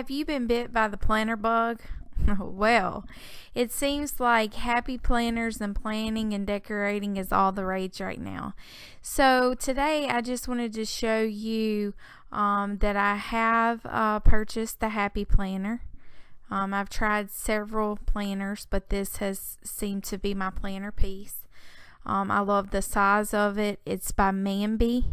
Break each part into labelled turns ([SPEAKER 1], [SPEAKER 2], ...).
[SPEAKER 1] have you been bit by the planner bug? Well, it seems like happy planners and planning and decorating is all the rage right now. So today I just wanted to show you that I have purchased the Happy Planner. I've tried several planners, but this has seemed to be my planner piece. I love the size of it. It's by Mamby.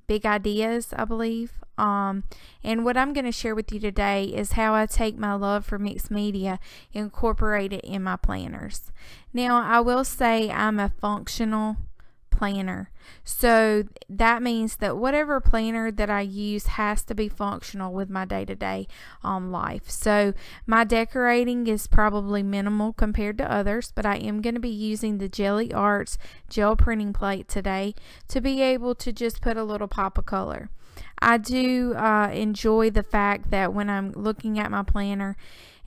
[SPEAKER 1] Big Ideas, I believe. And what I'm going to share with you today is how I take my love for mixed media and incorporate it in my planners. Now, I will say I'm a functional planner. So that means that whatever planner that I use has to be functional with my day-to-day life. So my decorating is probably minimal compared to others, but I am going to be using the Jelly Arts gel printing plate today to be able to just put a little pop of color. I do enjoy the fact that when I'm looking at my planner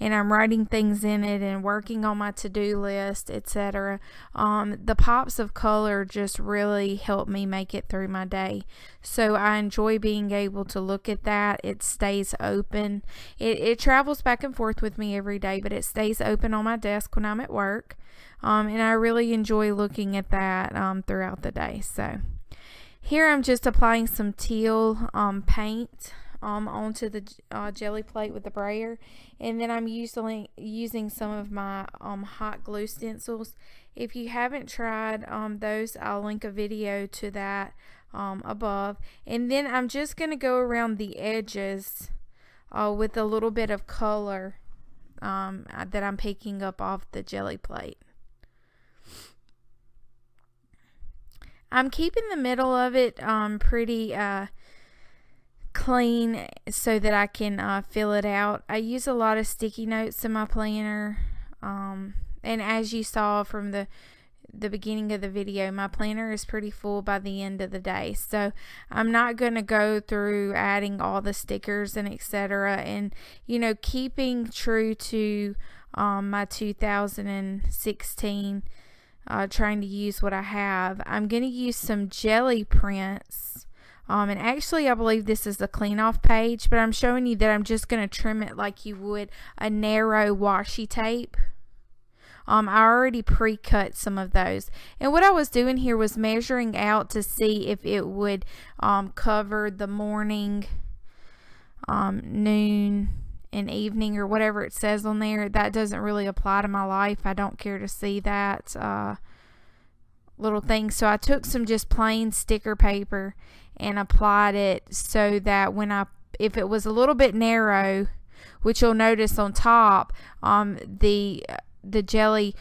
[SPEAKER 1] and I'm writing things in it and working on my to-do list, etc., the pops of color just really help me make it through my day. So I enjoy being able to look at that. It stays open. It travels back and forth with me every day, but it stays open on my desk when I'm at work. And I really enjoy looking at that throughout the day. So here I'm just applying some teal paint onto the jelly plate with the brayer, and then I'm using some of my hot glue stencils. If you haven't tried those, I'll link a video to that above. And then I'm just going to go around the edges with a little bit of color that I'm picking up off the jelly plate. I'm keeping the middle of it pretty clean so that I can fill it out. I use a lot of sticky notes in my planner, and as you saw from the beginning of the video, my planner is pretty full by the end of the day. So I'm not going to go through adding all the stickers and etc. And keeping true to my 2016. Trying to use what I have. I'm going to use some jelly prints. And actually I believe this is the clean off page, but I'm showing you that I'm just going to trim it like you would a narrow washi tape. I already pre-cut some of those. And what I was doing here was measuring out to see if it would cover the morning, noon, and evening, or whatever it says on there. That doesn't really apply to my life. I don't care to see that little thing. So I took some just plain sticker paper and applied it so that if it was a little bit narrow, which you'll notice on top, the jelly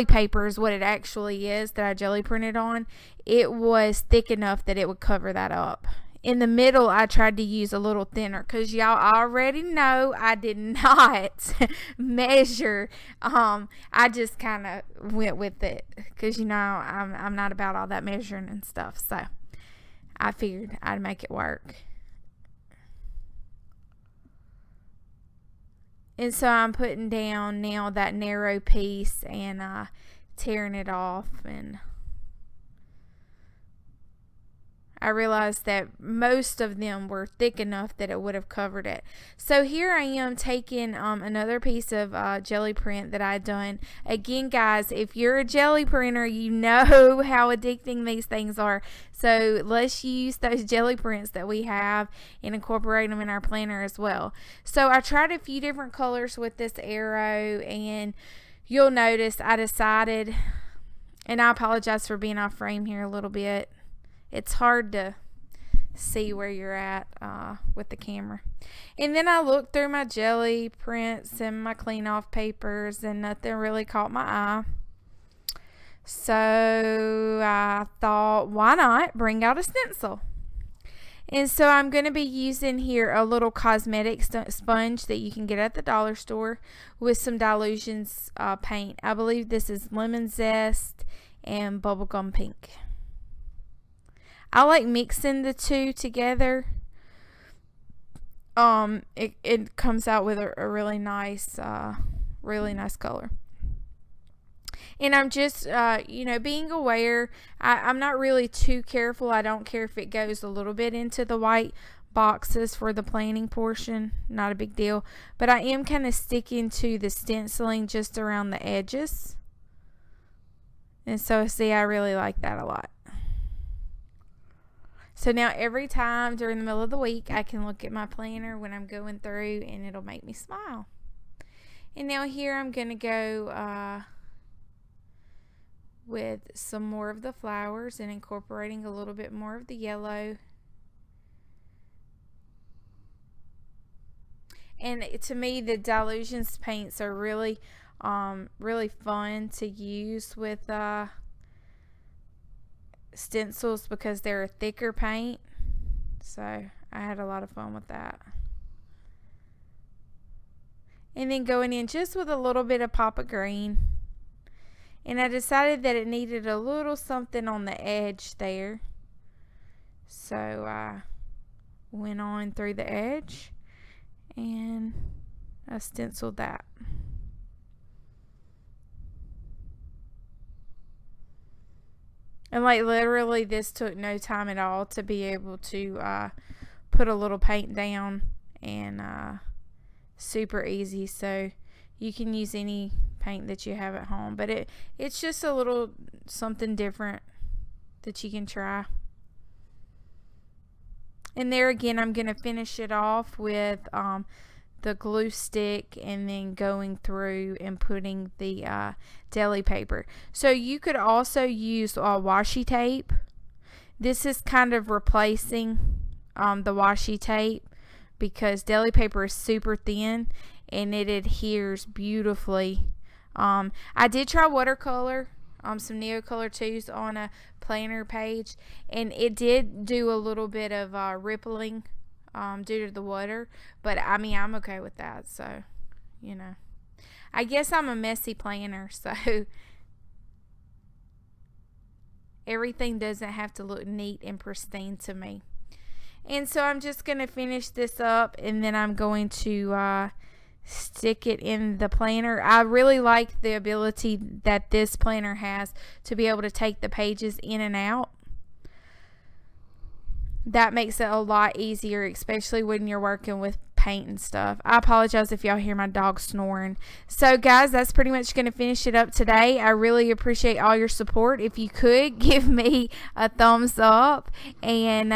[SPEAKER 1] paper is what it actually is that I jelly printed on. It was thick enough that it would cover that up. In the middle, I tried to use a little thinner because y'all already know I did not measure. I just kind of went with it because I'm not about all that measuring and stuff. So I figured I'd make it work. And so I'm putting down now that narrow piece and tearing it off, and I realized that most of them were thick enough that it would have covered it. So here I am taking another piece of jelly print that I'd done. Again, guys, if you're a jelly printer, you know how addicting these things are. So let's use those jelly prints that we have and incorporate them in our planner as well. So I tried a few different colors with this arrow, and you'll notice I decided, and I apologize for being off frame here a little bit. It's hard to see where you're at with the camera. And then I looked through my jelly prints and my clean off papers, and nothing really caught my eye. So I thought, why not bring out a stencil? And so I'm going to be using here a little cosmetic sponge that you can get at the dollar store with some Dilutions paint. I believe this is lemon zest and bubblegum pink. I like mixing the two together. It comes out with a really nice color. And I'm just, being aware. I'm not really too careful. I don't care if it goes a little bit into the white boxes for the planning portion. Not a big deal. But I am kind of sticking to the stenciling just around the edges. And so, see, I really like that a lot. So now every time during the middle of the week, I can look at my planner when I'm going through and it'll make me smile. And now here I'm going to go with some more of the flowers and incorporating a little bit more of the yellow. And to me, the Dilutions paints are really really fun to use with stencils because they're a thicker paint. So I had a lot of fun with that. And then going in just with a little bit of pop of green. And I decided that it needed a little something on the edge there. So I went on through the edge and I stenciled that. And like literally this took no time at all to be able to put a little paint down, and super easy. So you can use any paint that you have at home, but it's just a little something different that you can try. And there again, I'm going to finish it off with the glue stick and then going through and putting the deli paper. So you could also use washi tape. This is kind of replacing the washi tape because deli paper is super thin and it adheres beautifully. I did try watercolor, some Neocolor 2s on a planner page, and it did do a little bit of rippling due to the water, but I mean, I'm okay with that. So, you know, I guess I'm a messy planner, so everything doesn't have to look neat and pristine to me. And so I'm just going to finish this up, and then I'm going to stick it in the planner. I really like the ability that this planner has to be able to take the pages in and out. That makes it a lot easier, especially when you're working with paint and stuff. I apologize if y'all hear my dog snoring. So guys, that's pretty much going to finish it up today. I really appreciate all your support. If you could give me a thumbs up, and